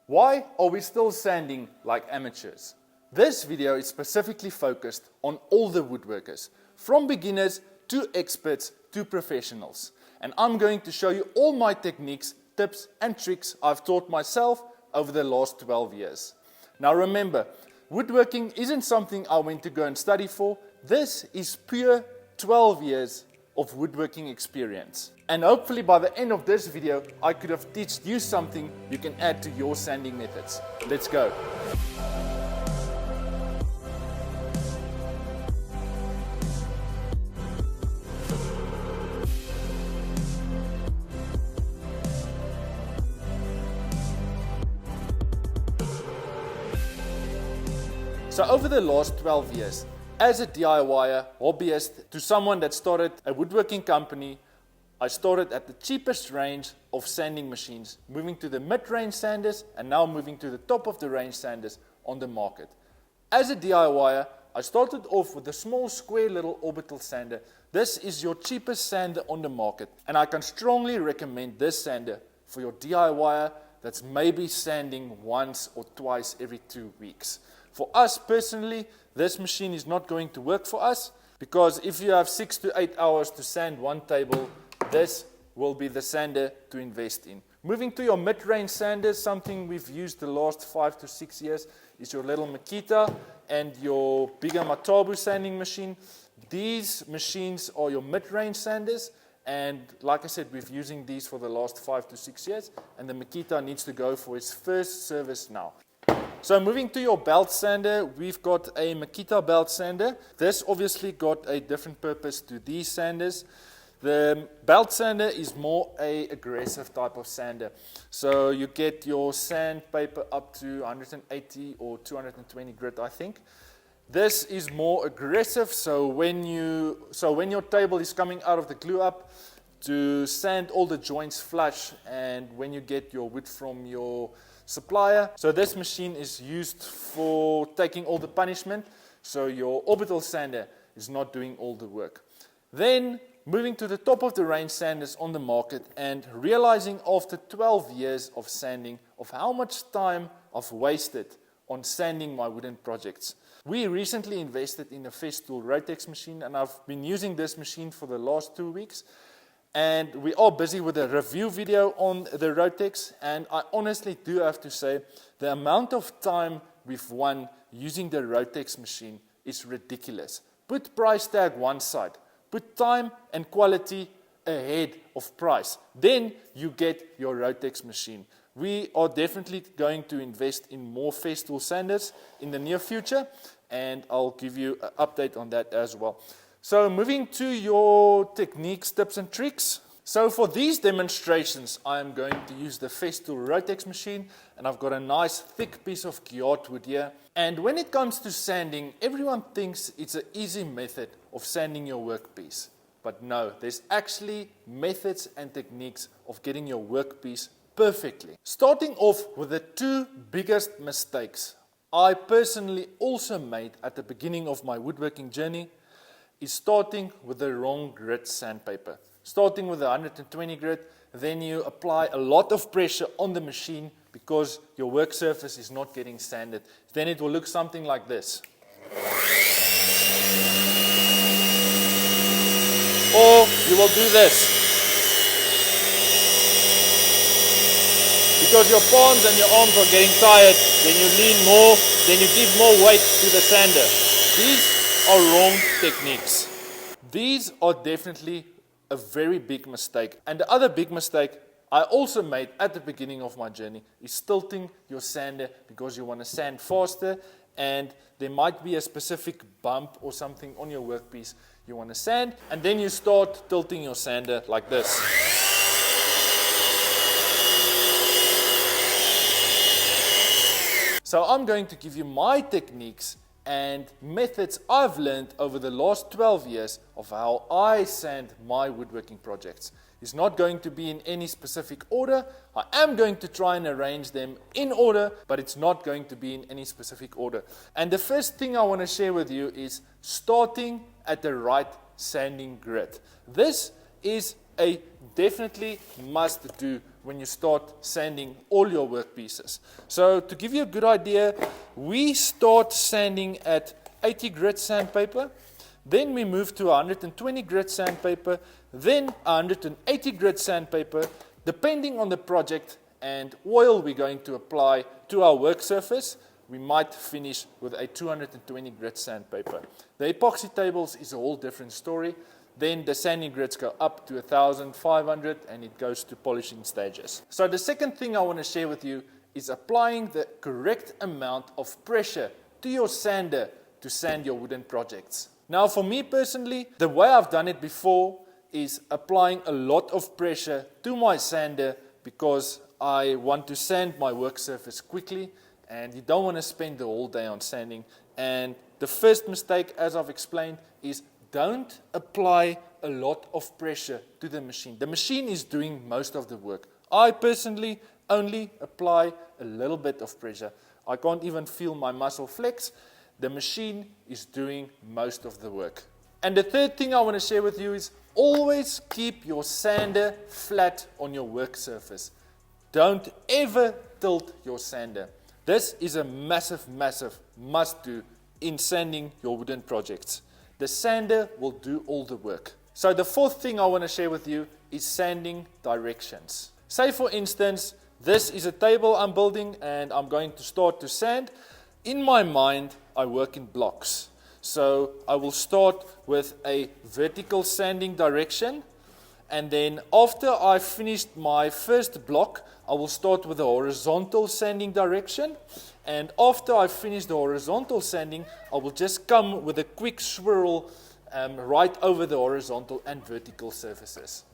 Why are we still sanding like amateurs? This video is specifically focused on all the woodworkers, from beginners to experts to professionals. And I'm going to show you all my techniques, tips and tricks I've taught myself over the last 12 years. Now remember, woodworking isn't something I went to go and study for. This is pure 12 years of woodworking experience. And hopefully by the end of this video, I could have taught you something you can add to your sanding methods. Let's go. So over the last 12 years, as a DIYer, hobbyist, to someone that started a woodworking company, I started at the cheapest range of sanding machines, moving to the mid-range sanders and now moving to the top of the range sanders on the market. As a DIYer, I started off with a small square little orbital sander. This is your cheapest sander on the market, and I can strongly recommend this sander for your DIYer that's maybe sanding once or twice every 2 weeks. For us personally, this machine is not going to work for us, because if you have 6 to 8 hours to sand one table, this will be the sander to invest in. Moving to your mid-range sanders, something we've used the last 5 to 6 years is your little Makita and your bigger Matabu sanding machine. These machines are your mid-range sanders, and like I said, we've using these for the last 5 to 6 years, and the Makita needs to go for its first service now. So moving to your belt sander, we've got a Makita belt sander. This obviously got a different purpose to these sanders. The belt sander is more a aggressive type of sander. So you get your sandpaper up to 180 or 220 grit, I think. This is more aggressive, so when your table is coming out of the glue up, to sand all the joints flush, and when you get your wood from your supplier. So this machine is used for taking all the punishment, so your orbital sander is not doing all the work. Then moving to the top of the range sanders on the market, and realizing after 12 years of sanding of how much time I've wasted on sanding my wooden projects. We recently invested in a Festool Rotex machine, and I've been using this machine for the last 2 weeks. And we are busy with a review video on the Rotex, and I honestly do have to say the amount of time we've won using the Rotex machine is ridiculous. Put price tag one side, put time and quality ahead of price, then you get your Rotex machine. We are definitely going to invest in more Festool sanders in the near future, and I'll give you an update on that as well. So moving to your techniques, tips and tricks. So for these demonstrations, I am going to use the Festool Rotex machine, and I've got a nice thick piece of gyat wood here. And when it comes to sanding, everyone thinks it's an easy method of sanding your workpiece. But no, there's actually methods and techniques of getting your workpiece perfectly. Starting off with the 2 biggest mistakes I personally also made at the beginning of my woodworking journey is starting with the wrong grit sandpaper. Starting with 120 grit, then you apply a lot of pressure on the machine because your work surface is not getting sanded. Then it will look something like this. Or you will do this. Because your palms and your arms are getting tired, then you lean more, then you give more weight to the sander. These are wrong techniques. These are definitely a very big mistake. And the other big mistake I also made at the beginning of my journey is tilting your sander because you want to sand faster, and there might be a specific bump or something on your workpiece you want to sand, and then you start tilting your sander like this. So I'm going to give you my techniques and methods I've learned over the last 12 years of how I sand my woodworking projects. It's not going to be in any specific order. I am going to try and arrange them in order, but it's not going to be in any specific order. And the first thing I want to share with you is starting at the right sanding grit. This is a definitely must do when you start sanding all your workpieces. So to give you a good idea, we start sanding at 80 grit sandpaper, then we move to 120 grit sandpaper, then 180 grit sandpaper, depending on the project and oil we're going to apply to our work surface. We might finish with a 220 grit sandpaper. The epoxy tables is a whole different story. Then the sanding grits go up to 1,500 and it goes to polishing stages. So the second thing I want to share with you is applying the correct amount of pressure to your sander to sand your wooden projects. Now for me personally, the way I've done it before is applying a lot of pressure to my sander because I want to sand my work surface quickly and you don't want to spend the whole day on sanding. And the first mistake, as I've explained, is don't apply a lot of pressure to the machine. The machine is doing most of the work. I personally only apply a little bit of pressure. I can't even feel my muscle flex. The machine is doing most of the work. And the third thing I want to share with you is always keep your sander flat on your work surface. Don't ever tilt your sander. This is a massive must-do in sanding your wooden projects. The sander will do all the work. So the fourth thing I want to share with you is sanding directions. Say for instance, this is a table I'm building and I'm going to start to sand. In my mind, I work in blocks. So I will start with a vertical sanding direction. And then after I've finished my first block, I will start with a horizontal sanding direction. And after I've finished the horizontal sanding, I will just come with a quick swirl right over the horizontal and vertical surfaces.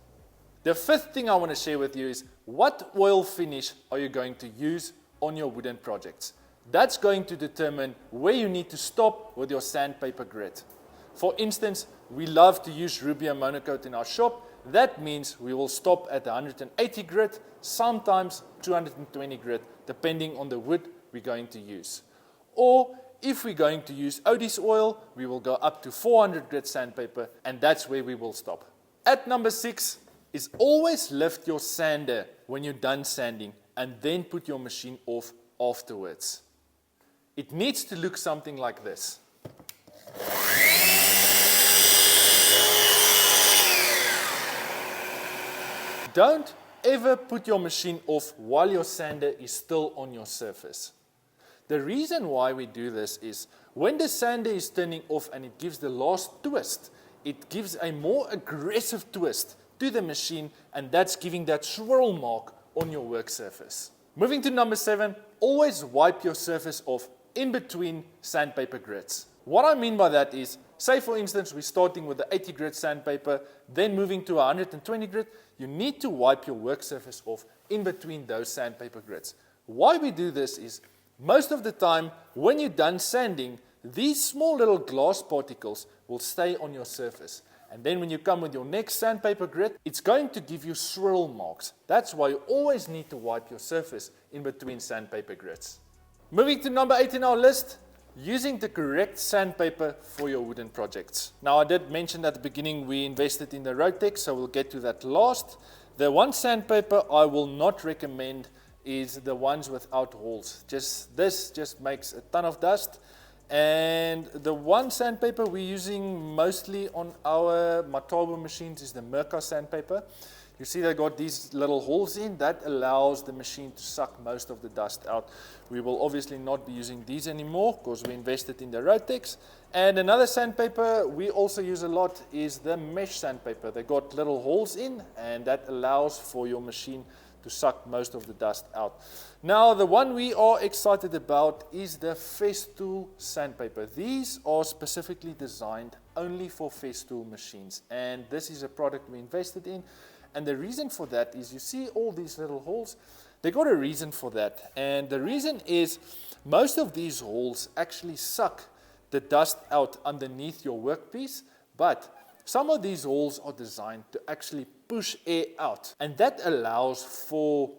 The fifth thing I want to share with you is what oil finish are you going to use on your wooden projects? That's going to determine where you need to stop with your sandpaper grit. For instance, we love to use Rubio monocoat in our shop. That means we will stop at 180 grit, sometimes 220 grit, depending on the wood we're going to use. Or if we're going to use Odie's oil, we will go up to 400 grit sandpaper, and that's where we will stop. At number 6 is always lift your sander when you're done sanding and then put your machine off afterwards. It needs to look something like this. Don't ever put your machine off while your sander is still on your surface. The reason why we do this is when the sander is turning off and it gives the last twist, it gives a more aggressive twist to the machine, and that's giving that swirl mark on your work surface. Moving to number 7, always wipe your surface off in between sandpaper grits. What I mean by that is, say for instance, we're starting with the 80 grit sandpaper, then moving to 120 grit, you need to wipe your work surface off in between those sandpaper grits. Why we do this is, most of the time, when you're done sanding, these small little glass particles will stay on your surface. And then when you come with your next sandpaper grit, it's going to give you swirl marks. That's why you always need to wipe your surface in between sandpaper grits. Moving to number 8 in our list, using the correct sandpaper for your wooden projects. Now I did mention at the beginning we invested in the Rotex, so we'll get to that last. The one sandpaper I will not recommend is the ones without holes. This just makes a ton of dust. And the one sandpaper we're using mostly on our Matabo machines is the Merca sandpaper. You see they got these little holes in, that allows the machine to suck most of the dust out. We will obviously not be using these anymore because we invested in the Rotex. And another sandpaper we also use a lot is the mesh sandpaper. They got little holes in, and that allows for your machine to suck most of the dust out. Now the one we are excited about is the Festool sandpaper. These are specifically designed only for Festool machines, and this is a product we invested in. And the reason for that is, you see all these little holes, they got a reason for that. And the reason is most of these holes actually suck the dust out underneath your workpiece, but some of these holes are designed to actually push air out. And that allows for,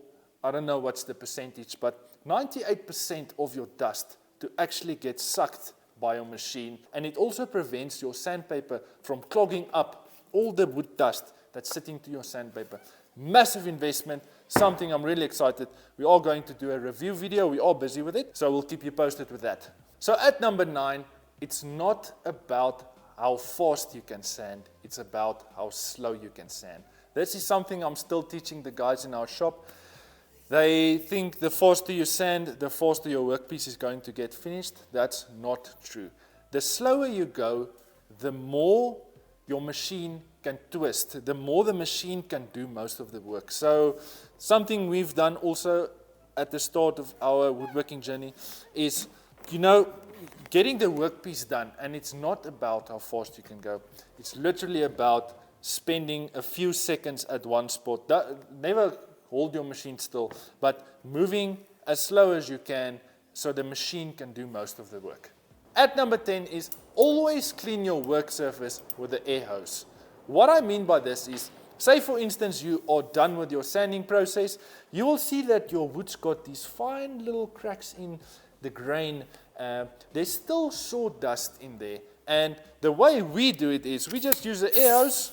I don't know what's the percentage, but 98% of your dust to actually get sucked by your machine. And it also prevents your sandpaper from clogging up all the wood dust that's sitting to your sandpaper. Massive investment, something I'm really excited. We are going to do a review video. We are busy with it, so we'll keep you posted with that. So at number 9, it's not about how fast you can sand, it's about how slow you can sand. This is something I'm still teaching the guys in our shop. They think the faster you sand, the faster your workpiece is going to get finished. That's not true. The slower you go, the more your machine can twist, the more the machine can do most of the work. So something we've done also at the start of our woodworking journey is, getting the workpiece done. And it's not about how fast you can go. It's literally about spending a few seconds at one spot. Never hold your machine still, but moving as slow as you can so the machine can do most of the work. At number 10 is always clean your work surface with the air hose. What I mean by this is, say for instance you are done with your sanding process, you will see that your wood's got these fine little cracks in the grain. There's still sawdust in there, and the way we do it is we just use the air hose.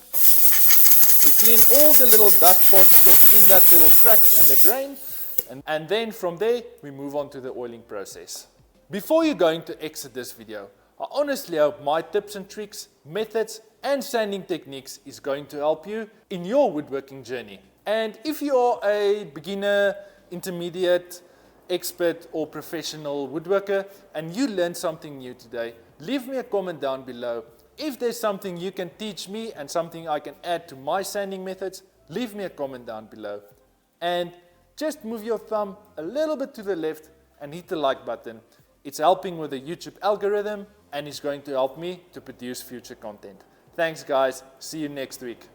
We clean all the little dust particles in that little cracks and the grain, and then from there we move on to the oiling process. Before you're going to exit this video, I honestly hope my tips and tricks, methods and sanding techniques is going to help you in your woodworking journey. And if you are a beginner, intermediate, expert or professional woodworker and you learned something new today, leave me a comment down below. If there's something you can teach me and something I can add to my sanding methods, leave me a comment down below. And just move your thumb a little bit to the left and hit the like button. It's helping with the YouTube algorithm and it's going to help me to produce future content. Thanks guys, see you next week.